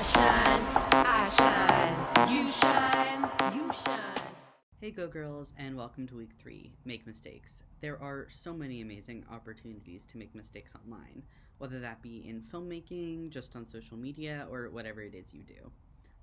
You shine, you shine. Hey Go Girls, and welcome to week 3, Make Mistakes. There are so many amazing opportunities to make mistakes online, whether that be in filmmaking, just on social media, or whatever it is you do.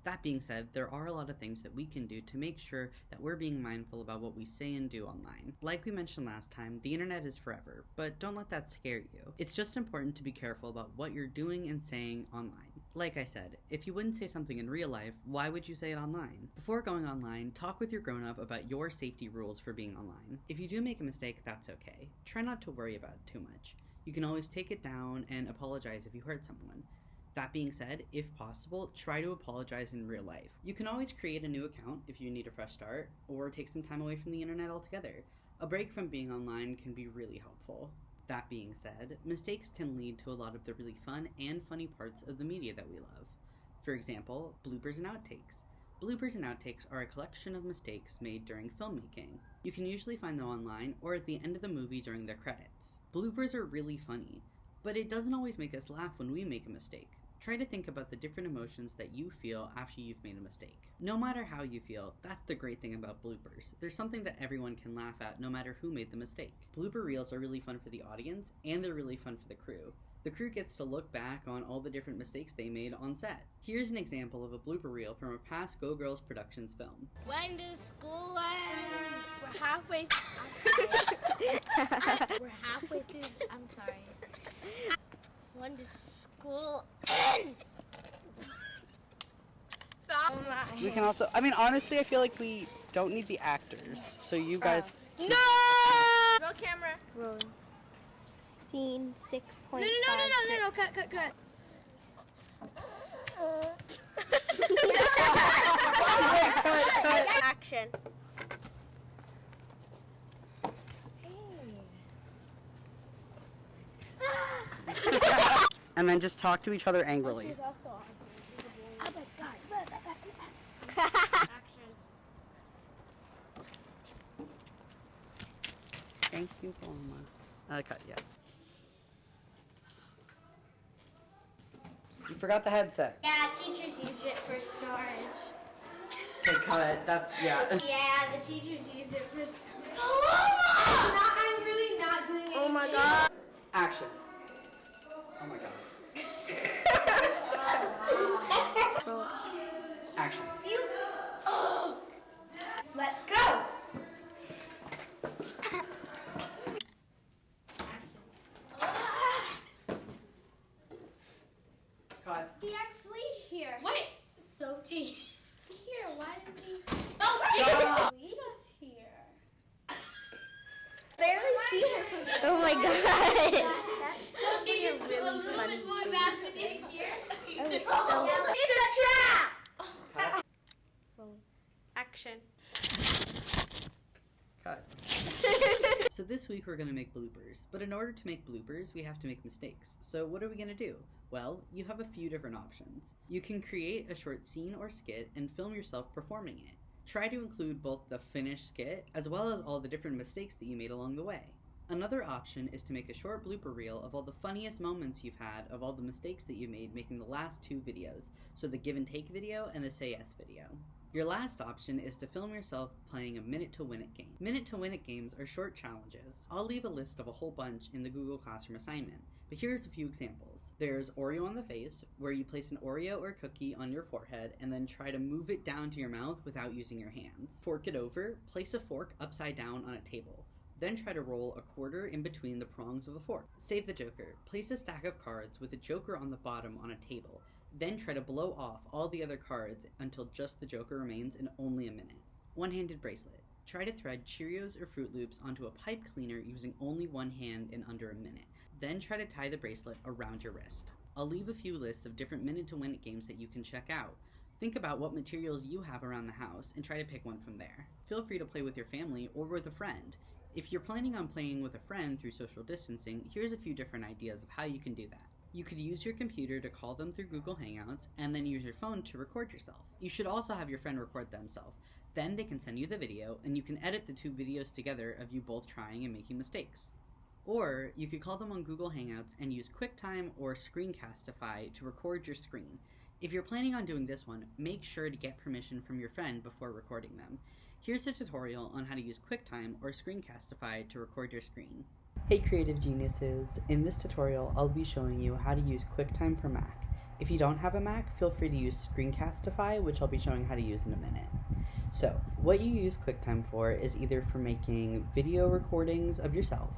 That being said, there are a lot of things that we can do to make sure that we're being mindful about what we say and do online. Like we mentioned last time, the internet is forever, but don't let that scare you. It's just important to be careful about what you're doing and saying online. Like I said, if you wouldn't say something in real life, why would you say it online? Before going online, talk with your grown-up about your safety rules for being online. If you do make a mistake, that's okay. Try not to worry about it too much. You can always take it down and apologize if you hurt someone. That being said, if possible, try to apologize in real life. You can always create a new account if you need a fresh start, or take some time away from the internet altogether. A break from being online can be really helpful. That being said, mistakes can lead to a lot of the really fun and funny parts of the media that we love. For example, bloopers and outtakes. Bloopers and outtakes are a collection of mistakes made during filmmaking. You can usually find them online or at the end of the movie during the credits. Bloopers are really funny, but it doesn't always make us laugh when we make a mistake. Try to think about the different emotions that you feel after you've made a mistake. No matter how you feel, that's the great thing about bloopers. There's something that everyone can laugh at no matter who made the mistake. Blooper reels are really fun for the audience, and they're really fun for the crew. The crew gets to look back on all the different mistakes they made on set. Here's an example of a blooper reel from a past Go Girls Productions film. When does school end? We're halfway. We're halfway through. I'm sorry. When does school end? Stop. We can also, honestly, I feel like we don't need the actors, so you guys... No! Roll camera. Rolling. Scene 6.5. No, cut. Action. And then just talk to each other angrily. Thank you, Paloma. Cut, yeah. You forgot the headset. Yeah, teachers use it for storage. Okay, cut. That's, yeah. Yeah, the teachers use it for storage. Paloma! I'm really not doing it. Oh my god. Action. Oh my god. Action. You. Oh. Let's go. Cut. He actually here. Wait. Sochi. Here. Why didn't he? Oh, lead us here. Barely see her. Oh my god. Sochi is really a little bit more rapid in here. It's so It's a trap. Action. Cut. So this week we're going to make bloopers, but in order to make bloopers, we have to make mistakes. So what are we going to do? Well, you have a few different options. You can create a short scene or skit and film yourself performing it. Try to include both the finished skit as well as all the different mistakes that you made along the way. Another option is to make a short blooper reel of all the funniest moments you've had of all the mistakes that you made making the last 2 videos, so the give and take video and the say yes video. Your last option is to film yourself playing a Minute to Win It game. Minute to Win It games are short challenges. I'll leave a list of a whole bunch in the Google Classroom assignment, but here's a few examples. There's Oreo on the face, where you place an Oreo or cookie on your forehead and then try to move it down to your mouth without using your hands. Fork it over, place a fork upside down on a table. Then try to roll a quarter in between the prongs of a fork. Save the Joker. Place a stack of cards with a Joker on the bottom on a table. Then try to blow off all the other cards until just the Joker remains in only a minute. One-handed bracelet. Try to thread Cheerios or Fruit Loops onto a pipe cleaner using only one hand in under a minute. Then try to tie the bracelet around your wrist. I'll leave a few lists of different Minute to Win It games that you can check out. Think about what materials you have around the house and try to pick one from there. Feel free to play with your family or with a friend. If you're planning on playing with a friend through social distancing, here's a few different ideas of how you can do that. You could use your computer to call them through Google Hangouts and then use your phone to record yourself. You should also have your friend record themselves. Then they can send you the video and you can edit the 2 videos together of you both trying and making mistakes. Or you could call them on Google Hangouts and use QuickTime or Screencastify to record your screen. If you're planning on doing this one, make sure to get permission from your friend before recording them. Here's a tutorial on how to use QuickTime or Screencastify to record your screen. Hey creative geniuses! In this tutorial, I'll be showing you how to use QuickTime for Mac. If you don't have a Mac, feel free to use Screencastify, which I'll be showing how to use in a minute. So, what you use QuickTime for is either for making video recordings of yourself,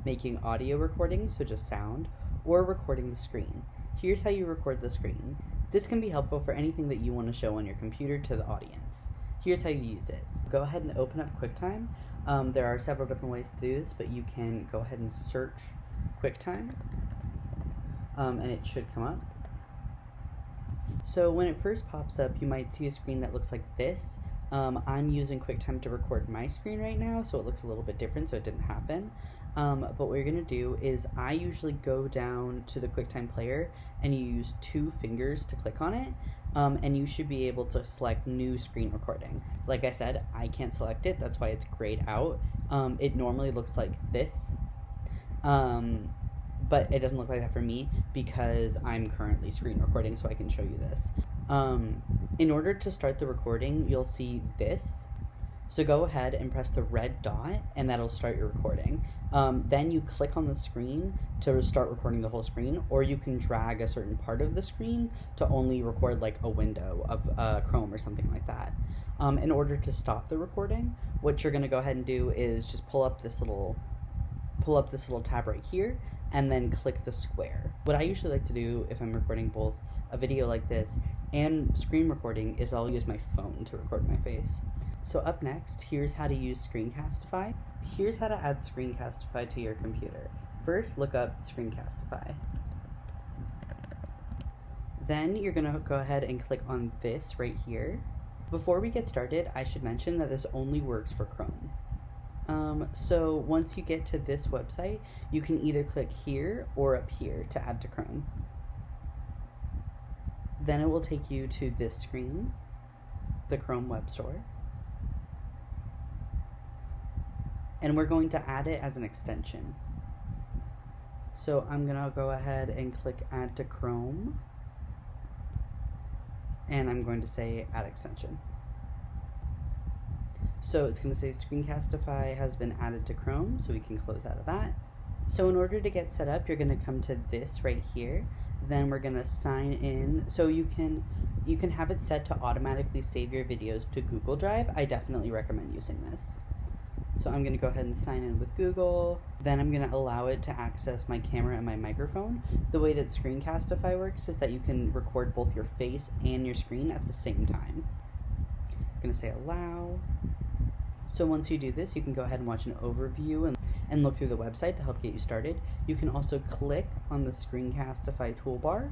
making audio recordings, so just sound, or recording the screen. Here's how you record the screen. This can be helpful for anything that you want to show on your computer to the audience. Here's how you use it. Go ahead and open up QuickTime. There are several different ways to do this, but you can go ahead and search QuickTime, and it should come up. So when it first pops up, you might see a screen that looks like this. I'm using QuickTime to record my screen right now, so it looks a little bit different, so it didn't happen. But what you're going to do is I usually go down to the QuickTime player and you use 2 fingers to click on it, and you should be able to select new screen recording. Like I said, I can't select it, that's why it's grayed out. It normally looks like this, but it doesn't look like that for me because I'm currently screen recording, so I can show you this. In order to start the recording, you'll see this. So go ahead and press the red dot and that'll start your recording. Then you click on the screen to start recording the whole screen, or you can drag a certain part of the screen to only record like a window of Chrome or something like that. In order to stop the recording, what you're gonna go ahead and do is just pull up this little tab right here and then click the square. What I usually like to do if I'm recording both a video like this and screen recording is I'll use my phone to record my face. So up next, here's how to use Screencastify. Here's how to add Screencastify to your computer. First, look up Screencastify. Then you're gonna go ahead and click on this right here. Before we get started, I should mention that this only works for Chrome. So once you get to this website, you can either click here or up here to add to Chrome. Then it will take you to this screen, the Chrome Web Store. And we're going to add it as an extension. So I'm gonna go ahead and click add to Chrome. And I'm going to say add extension. So it's going to say Screencastify has been added to Chrome, so we can close out of that. So in order to get set up, you're going to come to this right here. Then we're going to sign in. So you can have it set to automatically save your videos to Google Drive. I definitely recommend using this. So I'm going to go ahead and sign in with Google. Then I'm going to allow it to access my camera and my microphone. The way that Screencastify works is that you can record both your face and your screen at the same time. I'm going to say allow. So once you do this, you can go ahead and watch an overview and look through the website to help get you started. You can also click on the Screencastify toolbar,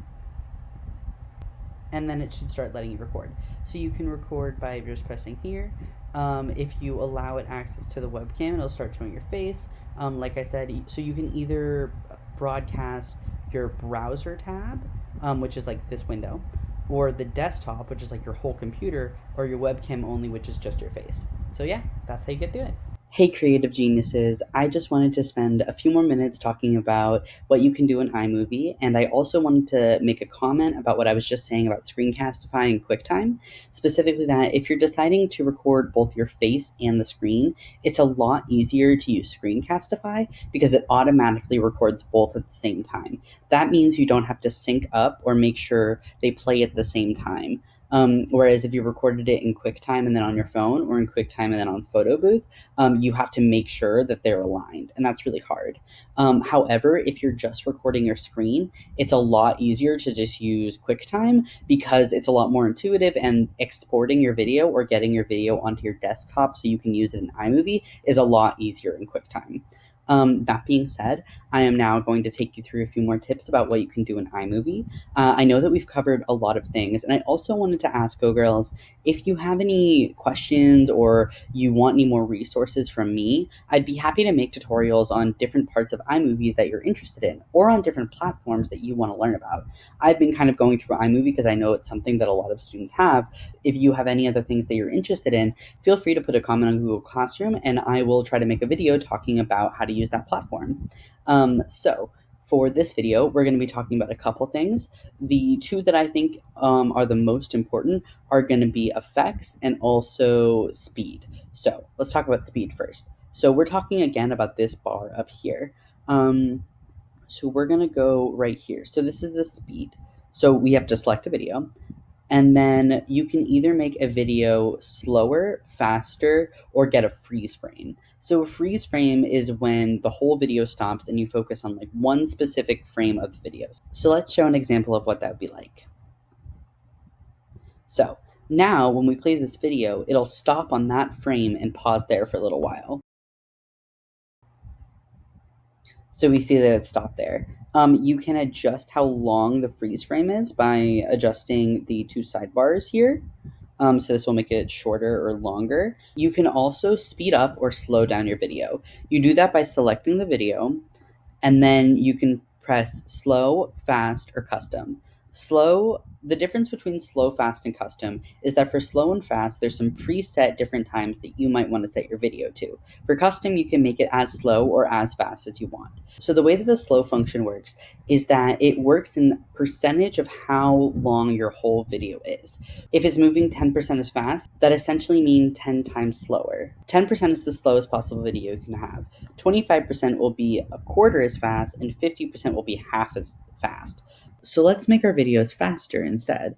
and then it should start letting you record. So you can record by just pressing here. If you allow it access to the webcam, it'll start showing your face. Like I said, so you can either broadcast your browser tab, which is like this window, or the desktop, which is like your whole computer, or your webcam only, which is just your face. So yeah, that's how you get to do it. Hey creative geniuses, I just wanted to spend a few more minutes talking about what you can do in iMovie, and I also wanted to make a comment about what I was just saying about Screencastify and QuickTime, specifically that if you're deciding to record both your face and the screen, it's a lot easier to use Screencastify because it automatically records both at the same time. That means you don't have to sync up or make sure they play at the same time. Whereas if you recorded it in QuickTime and then on your phone, or in QuickTime and then on Photo Booth, you have to make sure that they're aligned, and that's really hard. However, if you're just recording your screen, it's a lot easier to just use QuickTime because it's a lot more intuitive, and exporting your video or getting your video onto your desktop so you can use it in iMovie is a lot easier in QuickTime. That being said, I am now going to take you through a few more tips about what you can do in iMovie. I know that we've covered a lot of things, and I also wanted to ask Go Girls, if you have any questions or you want any more resources from me, I'd be happy to make tutorials on different parts of iMovie that you're interested in, or on different platforms that you want to learn about. I've been kind of going through iMovie because I know it's something that a lot of students have. If you have any other things that you're interested in, feel free to put a comment on Google Classroom, and I will try to make a video talking about how to use that platform. So for this video, we're going to be talking about a couple things. The two that I think are the most important are going to be effects and also speed. So let's talk about speed first. So we're talking again about this bar up here. So we're going to go right here. So this is the speed. So we have to select a video. And then you can either make a video slower, faster, or get a freeze frame. So a freeze frame is when the whole video stops and you focus on like one specific frame of the video. So let's show an example of what that would be like. So now when we play this video, it'll stop on that frame and pause there for a little while. So we see that it stopped there. You can adjust how long the freeze frame is by adjusting the two sidebars here. So this will make it shorter or longer. You can also speed up or slow down your video. You do that by selecting the video, and then you can press slow, fast, or custom. Slow, the difference between slow, fast, and custom is that for slow and fast, there's some preset different times that you might want to set your video to. For custom, you can make it as slow or as fast as you want. So the way that the slow function works is that it works in percentage of how long your whole video is. If it's moving 10% as fast, that essentially means 10 times slower. 10% is the slowest possible video you can have. 25% will be a quarter as fast, and 50% will be half as fast. So let's make our videos faster instead.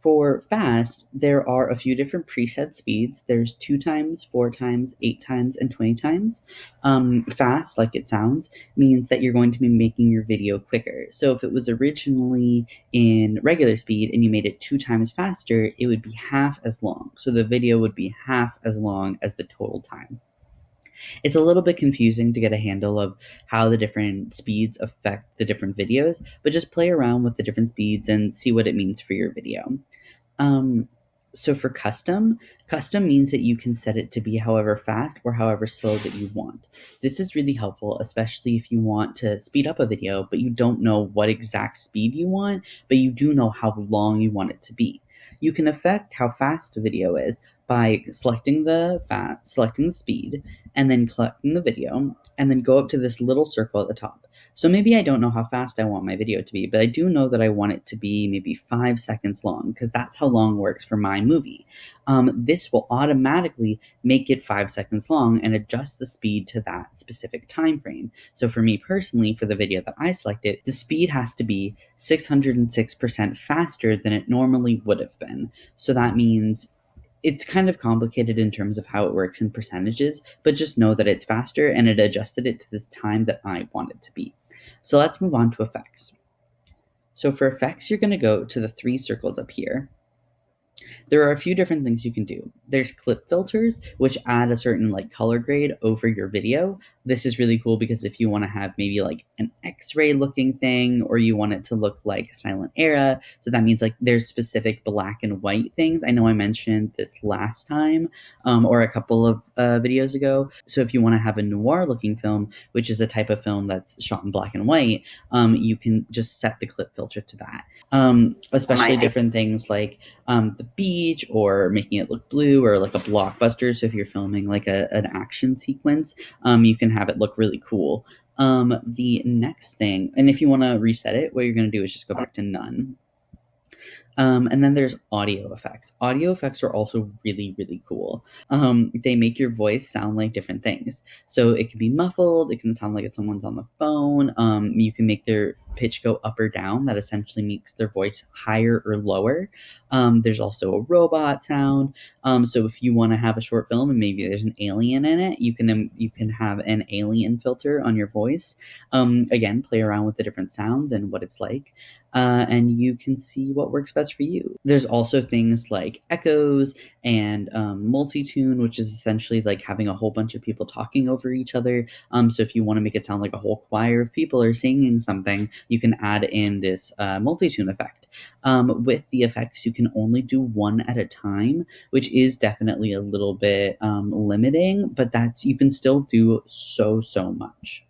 For fast, there are a few different preset speeds. There's 2 times, 4 times, 8 times, and 20 times. Fast, like it sounds, means that you're going to be making your video quicker. So if it was originally in regular speed and you made it 2 times faster, it would be half as long. So the video would be half as long as the total time. It's a little bit confusing to get a handle of how the different speeds affect the different videos, but just play around with the different speeds and see what it means for your video. So for custom means that you can set it to be however fast or however slow that you want. This is really helpful, especially if you want to speed up a video, but you don't know what exact speed you want, but you do know how long you want it to be. You can affect how fast a video is by selecting the speed, and then collecting the video, and then go up to this little circle at the top. So maybe I don't know how fast I want my video to be, but I do know that I want it to be maybe 5 seconds long, because that's how long works for my movie. This will automatically make it 5 seconds long and adjust the speed to that specific time frame. So for me personally, for the video that I selected, the speed has to be 606% faster than it normally would have been. So that means it's kind of complicated in terms of how it works in percentages, but just know that it's faster and it adjusted it to this time that I want it to be. So let's move on to effects. So for effects, you're going to go to the 3 circles up here. There are a few different things you can do. There's clip filters, which add a certain like color grade over your video. This is really cool because if you want to have maybe like an X-ray looking thing, or you want it to look like silent era, so that means like there's specific black and white things. I know I mentioned this last time or a couple of videos ago. So if you want to have a noir looking film, which is a type of film that's shot in black and white, you can just set the clip filter to that. Especially different things like the beach, or making it look blue, or like a blockbuster. So if you're filming like an action sequence, you can have it look really cool. The next thing, and if you want to reset it, what you're going to do is just go back to none. And then there's audio effects. Audio effects are also really, really cool. They make your voice sound like different things. So it can be muffled, it can sound like someone's on the phone. You can make their pitch go up or down. That essentially makes their voice higher or lower. There's also a robot sound. So if you want to have a short film and maybe there's an alien in it, you can have an alien filter on your voice. Again, play around with the different sounds and what it's like. And you can see what works best for you. There's also things like echoes and multi-tune, which is essentially like having a whole bunch of people talking over each other. So if you want to make it sound like a whole choir of people are singing something, you can add in this multi-tune effect. With the effects, you can only do one at a time, which is definitely a little bit limiting, but you can still do so much.